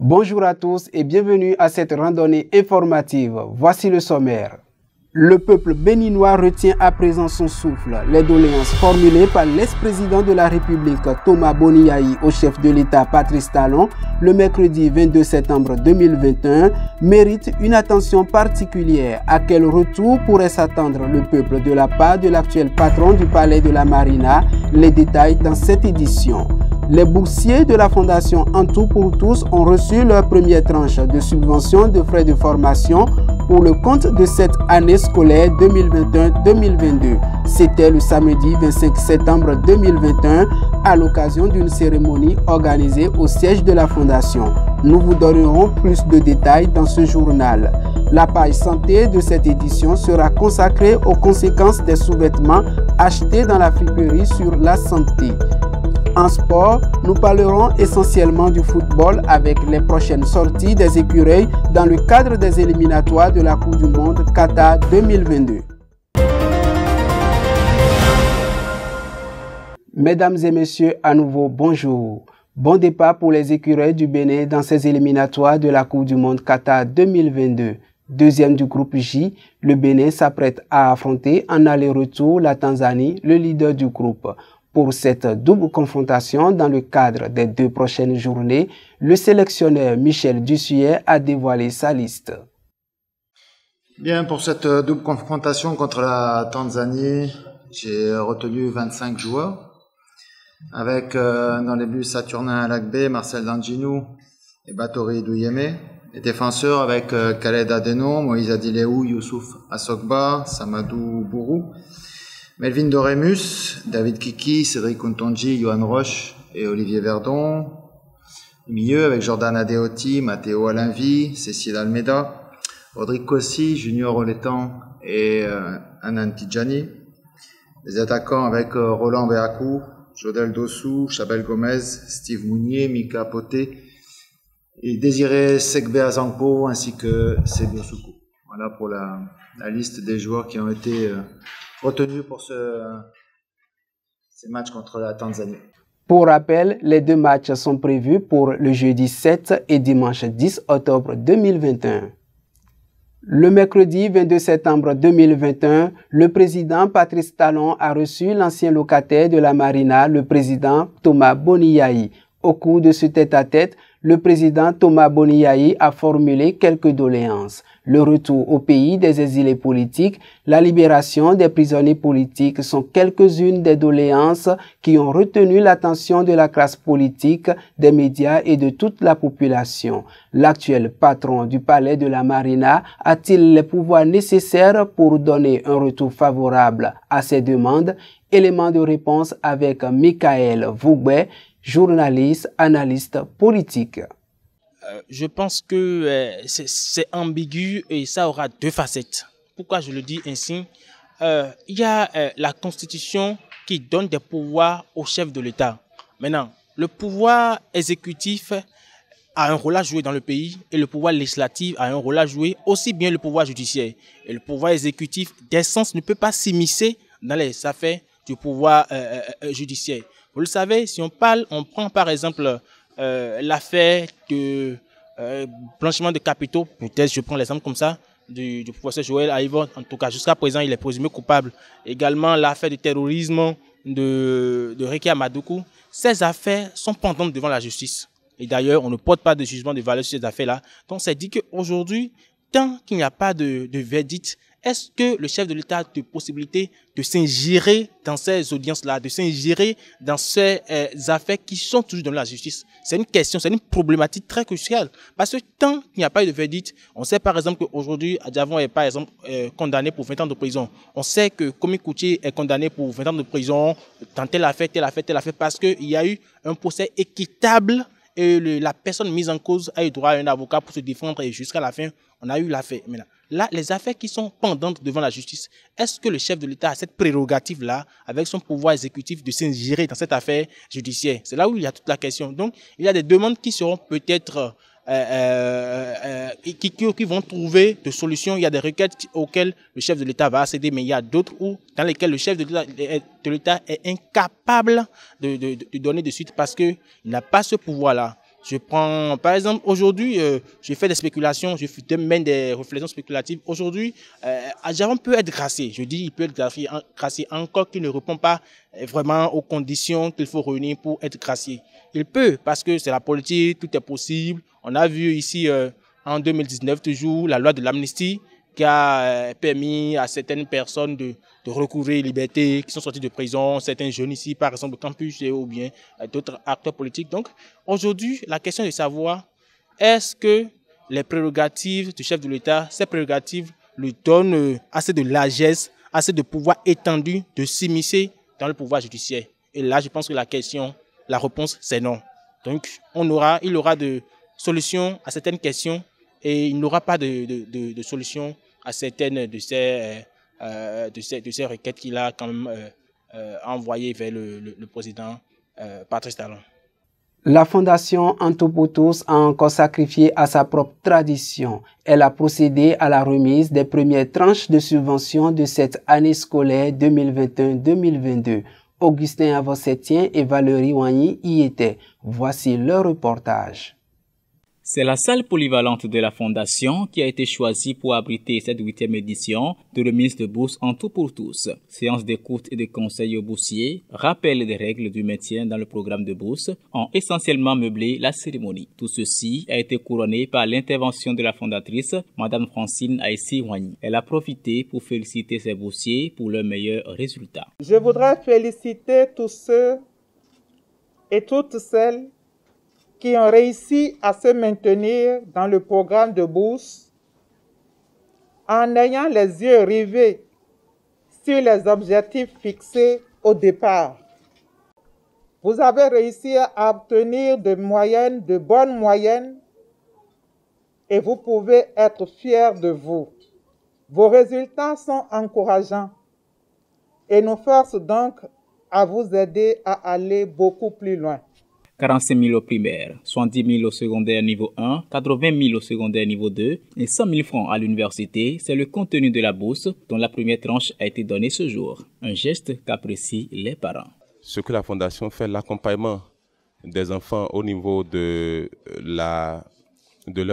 Bonjour à tous et bienvenue à cette randonnée informative. Voici le sommaire. Le peuple béninois retient à présent son souffle. Les doléances formulées par l'ex-président de la République Thomas Boniaï au chef de l'État Patrice Talon le mercredi 22 septembre 2021 méritent une attention particulière. À quel retour pourrait s'attendre le peuple de la part de l'actuel patron du palais de la Marina? Les détails dans cette édition. Les boursiers de la Fondation En Tout pour Tous ont reçu leur première tranche de subvention de frais de formation pour le compte de cette année scolaire 2021-2022. C'était le samedi 25 septembre 2021 à l'occasion d'une cérémonie organisée au siège de la Fondation. Nous vous donnerons plus de détails dans ce journal. La page santé de cette édition sera consacrée aux conséquences des sous-vêtements achetés dans la friperie sur la santé. En sport, nous parlerons essentiellement du football avec les prochaines sorties des écureuils dans le cadre des éliminatoires de la Coupe du Monde Qatar 2022. Mesdames et messieurs, à nouveau, bonjour. Bon départ pour les écureuils du Bénin dans ces éliminatoires de la Coupe du Monde Qatar 2022. Deuxième du groupe J, le Bénin s'apprête à affronter en aller-retour la Tanzanie, le leader du groupe. Pour cette double confrontation dans le cadre des 2 prochaines journées, le sélectionneur Michel Dussuyer a dévoilé sa liste. Bien, pour cette double confrontation contre la Tanzanie, j'ai retenu 25 joueurs, avec dans les buts Saturnin Alakbe, Marcel Danginou et Batori Douyeme. Les défenseurs avec Khaled Adeno, Moïse Adileou, Youssouf Assogba, Samadou Bourou, Melvin Doremus, David Kiki, Cédric Ontonji, Johan Roche et Olivier Verdon. Au milieu avec Jordan Adeoti, Matteo Alinvi, Cécile Almeida, Rodrigue Kossi, Junior Oletan et Anan Tidjani. Les attaquants avec Roland Beakou, Jodel Dossou, Chabel Gomez, Steve Mounier, Mika Poté et Désiré Sekbe Azanko ainsi que Sebio Soukou. Voilà pour la liste des joueurs qui ont été retenus pour ces matchs contre la Tanzanie. Pour rappel, les 2 matchs sont prévus pour le jeudi 7 et dimanche 10 octobre 2021. Le mercredi 22 septembre 2021, le président Patrice Talon a reçu l'ancien locataire de la Marina, le président Thomas Boniaï. Au cours de ce tête-à-tête, le président Thomas Boniaï a formulé quelques doléances. Le retour au pays des exilés politiques, la libération des prisonniers politiques sont quelques-unes des doléances qui ont retenu l'attention de la classe politique, des médias et de toute la population. L'actuel patron du palais de la Marina a-t-il les pouvoirs nécessaires pour donner un retour favorable à ces demandes? Élément de réponse avec Michael Vougbe, journaliste, analyste politique. Je pense que c'est ambigu et ça aura 2 facettes. Pourquoi je le dis ainsi? Il y a la Constitution qui donne des pouvoirs au chef de l'État. Maintenant, le pouvoir exécutif a un rôle à jouer dans le pays et le pouvoir législatif a un rôle à jouer, aussi bien le pouvoir judiciaire. Et le pouvoir exécutif, d'essence, ne peut pas s'immiscer dans les affaires du pouvoir judiciaire. Vous le savez, si on prend par exemple l'affaire de blanchiment de capitaux, peut-être je prends l'exemple comme ça, du professeur Joël Aïvon, en tout cas jusqu'à présent il est présumé coupable. Également l'affaire du terrorisme de Rekia Madoukou. Ces affaires sont pendantes devant la justice. Et d'ailleurs, on ne porte pas de jugement de valeur sur ces affaires-là. Donc c'est dit qu'aujourd'hui, tant qu'il n'y a pas de verdict, est-ce que le chef de l'État a de possibilité de s'ingérer dans ces audiences-là, de s'ingérer dans ces affaires qui sont toujours dans la justice? C'est une question, c'est une problématique très cruciale. Parce que tant qu'il n'y a pas eu de verdict, on sait par exemple qu'aujourd'hui, Adjavon est par exemple condamné pour 20 ans de prison. On sait que Komi Koutié est condamné pour 20 ans de prison dans telle affaire, parce qu'il y a eu un procès équitable et la personne mise en cause a eu droit à un avocat pour se défendre et jusqu'à la fin, on a eu l'affaire. Maintenant, là, les affaires qui sont pendantes devant la justice, est-ce que le chef de l'État a cette prérogative-là, avec son pouvoir exécutif, de s'ingérer dans cette affaire judiciaire? C'est là où il y a toute la question. Donc, il y a des demandes qui seront peut-être qui vont trouver des solutions. Il y a des requêtes auxquelles le chef de l'État va accéder, mais il y a d'autres dans lesquelles le chef de l'État est incapable de donner de suite parce qu'il n'a pas ce pouvoir-là. Je prends, par exemple, aujourd'hui, je fais des spéculations, je mène des réflexions spéculatives. Aujourd'hui, Adjavan peut être gracié. Je dis, il peut être gracié encore qu'il ne répond pas vraiment aux conditions qu'il faut réunir pour être gracié. Il peut, parce que c'est la politique, tout est possible. On a vu ici, en 2019, toujours, la loi de l'amnistie qui a permis à certaines personnes de recourir liberté, qui sont sortis de prison, certains jeunes ici, par exemple, au campus ou bien d'autres acteurs politiques. Donc, aujourd'hui, la question est de savoir, est-ce que les prérogatives du chef de l'État, ces prérogatives lui donnent assez de largesse, assez de pouvoir étendu de s'immiscer dans le pouvoir judiciaire? Et là, je pense que la réponse, c'est non. Donc, il aura de solutions à certaines questions et il n'aura pas de solution à certaines de ces requêtes qu'il a quand même envoyées vers le président Patrice Talon. La Fondation Anthopoutos a encore sacrifié à sa propre tradition. Elle a procédé à la remise des premières tranches de subventions de cette année scolaire 2021-2022. Augustin Avossetien et Valérie Wagny y étaient. Voici leur reportage. C'est la salle polyvalente de la Fondation qui a été choisie pour abriter cette 8e édition de remise de bourse en tout pour tous. Séance d'écoute et de conseils aux boursiers, rappel des règles du maintien dans le programme de bourse ont essentiellement meublé la cérémonie. Tout ceci a été couronné par l'intervention de la fondatrice, Madame Francine Aïssi Wagny. Elle a profité pour féliciter ses boursiers pour leurs meilleurs résultats. Je voudrais féliciter tous ceux et toutes celles qui ont réussi à se maintenir dans le programme de bourse en ayant les yeux rivés sur les objectifs fixés au départ. Vous avez réussi à obtenir de bonnes moyennes et vous pouvez être fiers de vous. Vos résultats sont encourageants et nous forcent donc à vous aider à aller beaucoup plus loin. 45 000 au primaire, 70 000 au secondaire niveau 1, 80 000 au secondaire niveau 2 et 100 000 francs à l'université, c'est le contenu de la bourse dont la première tranche a été donnée ce jour. Un geste qu'apprécient les parents. Ce que la Fondation fait, l'accompagnement des enfants au niveau de leur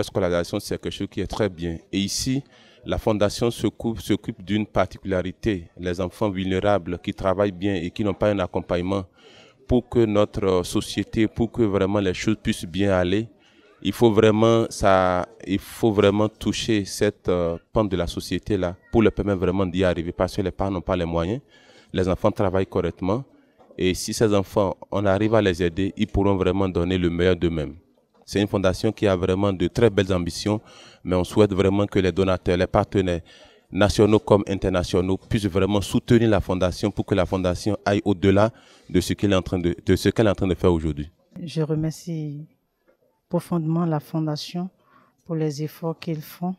scolarisation, c'est quelque chose qui est très bien. Et ici, la Fondation s'occupe d'une particularité, les enfants vulnérables qui travaillent bien et qui n'ont pas un accompagnement. Pour que notre société, pour que vraiment les choses puissent bien aller, il faut vraiment toucher cette pente de la société-là pour leur permettre vraiment d'y arriver parce que les parents n'ont pas les moyens, les enfants travaillent correctement et si ces enfants, on arrive à les aider, ils pourront vraiment donner le meilleur d'eux-mêmes. C'est une fondation qui a vraiment de très belles ambitions, mais on souhaite vraiment que les donateurs, les partenaires, nationaux comme internationaux puissent vraiment soutenir la Fondation pour que la Fondation aille au-delà de ce qu'elle est en train de faire aujourd'hui. Je remercie profondément la Fondation pour les efforts qu'ils font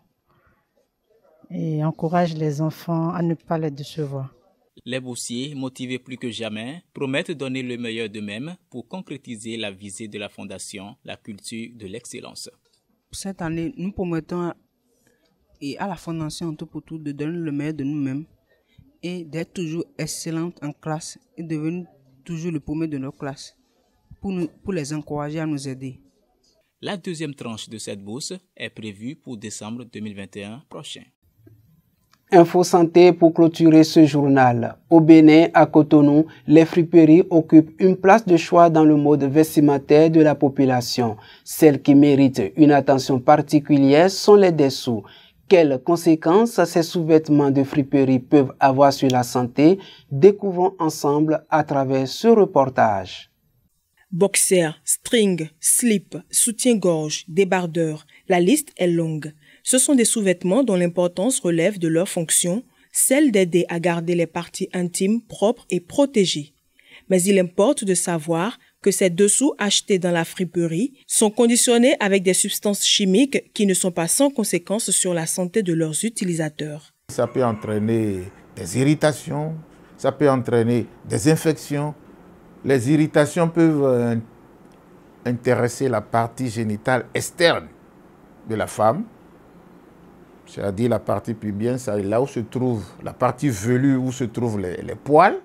et encourage les enfants à ne pas les décevoir. Les boursiers, motivés plus que jamais, promettent de donner le meilleur d'eux-mêmes pour concrétiser la visée de la Fondation, la culture de l'excellence. Cette année, nous promettons et à la Fondation Anthopoutos de donner le meilleur de nous-mêmes et d'être toujours excellente en classe et devenir toujours le premier de nos classes pour les encourager à nous aider. La deuxième tranche de cette bourse est prévue pour décembre 2021 prochain. Info Santé pour clôturer ce journal. Au Bénin, à Cotonou, les friperies occupent une place de choix dans le mode vestimentaire de la population. Celles qui méritent une attention particulière sont les dessous. Quelles conséquences ces sous-vêtements de friperie peuvent avoir sur la santé? Découvrons ensemble à travers ce reportage. Boxers, string, slip, soutien-gorge, débardeur, la liste est longue. Ce sont des sous-vêtements dont l'importance relève de leur fonction, celle d'aider à garder les parties intimes propres et protégées. Mais il importe de savoir que ces dessous achetés dans la friperie sont conditionnés avec des substances chimiques qui ne sont pas sans conséquences sur la santé de leurs utilisateurs. Ça peut entraîner des irritations, ça peut entraîner des infections. Les irritations peuvent intéresser la partie génitale externe de la femme, c'est-à-dire la partie pubienne, c'est là où se trouve la partie velue, où se trouvent les poils.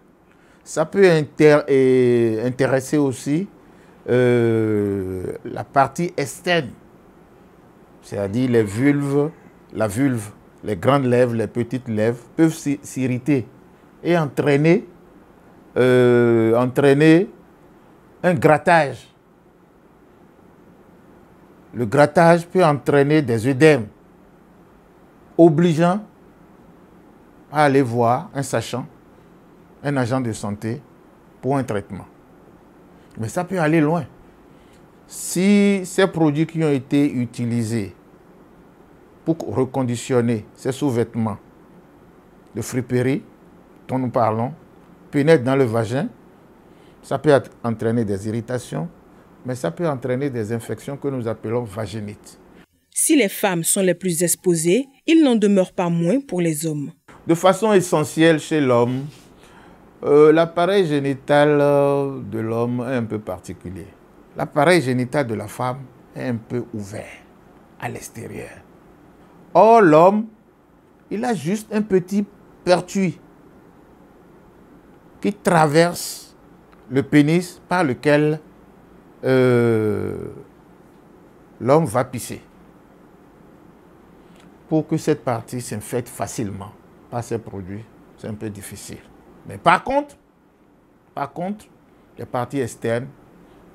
Ça peut intéresser aussi la partie externe, c'est-à-dire les vulves, la vulve, les grandes lèvres, les petites lèvres, peuvent s'irriter et entraîner un grattage. Le grattage peut entraîner des œdèmes, obligeant à aller voir un sachant, un agent de santé pour un traitement. Mais ça peut aller loin. Si ces produits qui ont été utilisés pour reconditionner ces sous-vêtements de friperie dont nous parlons pénètrent dans le vagin, ça peut entraîner des irritations, mais ça peut entraîner des infections que nous appelons vaginites. Si les femmes sont les plus exposées, il n'en demeure pas moins pour les hommes. De façon essentielle chez l'homme, l'appareil génital de l'homme est un peu particulier. L'appareil génital de la femme est un peu ouvert à l'extérieur. Or, l'homme, il a juste un petit pertuis qui traverse le pénis par lequel l'homme va pisser. Pour que cette partie s'infecte facilement par ces produits, c'est un peu difficile. Mais par contre, les parties externes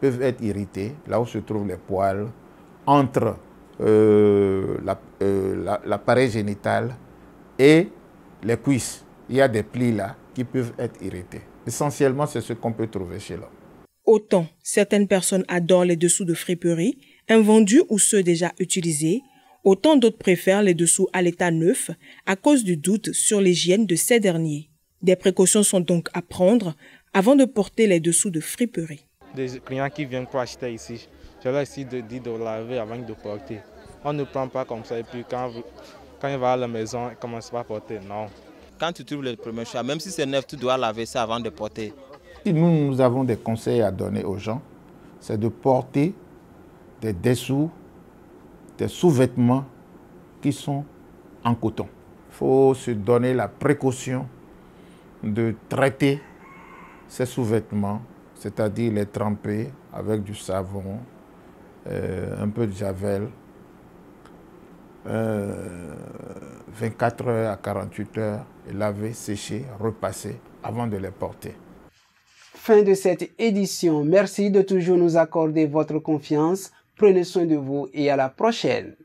peuvent être irritées, là où se trouvent les poils, entre l'appareil génital et les cuisses. Il y a des plis là qui peuvent être irrités. Essentiellement, c'est ce qu'on peut trouver chez l'homme. Autant certaines personnes adorent les dessous de friperie, invendus ou ceux déjà utilisés, autant d'autres préfèrent les dessous à l'état neuf à cause du doute sur l'hygiène de ces derniers. Des précautions sont donc à prendre avant de porter les dessous de friperie. Des clients qui viennent pour acheter ici, je leur dis de laver avant de porter. On ne prend pas comme ça et puis quand il va à la maison, il ne commence pas à porter, non. Quand tu trouves le premier choix, même si c'est neuf, tu dois laver ça avant de porter. Si nous avons des conseils à donner aux gens, c'est de porter des dessous, des sous-vêtements qui sont en coton. Il faut se donner la précaution de traiter ces sous-vêtements, c'est-à-dire les tremper avec du savon, un peu de javel, 24 heures à 48 heures, et laver, sécher, repasser avant de les porter. Fin de cette édition. Merci de toujours nous accorder votre confiance. Prenez soin de vous et à la prochaine.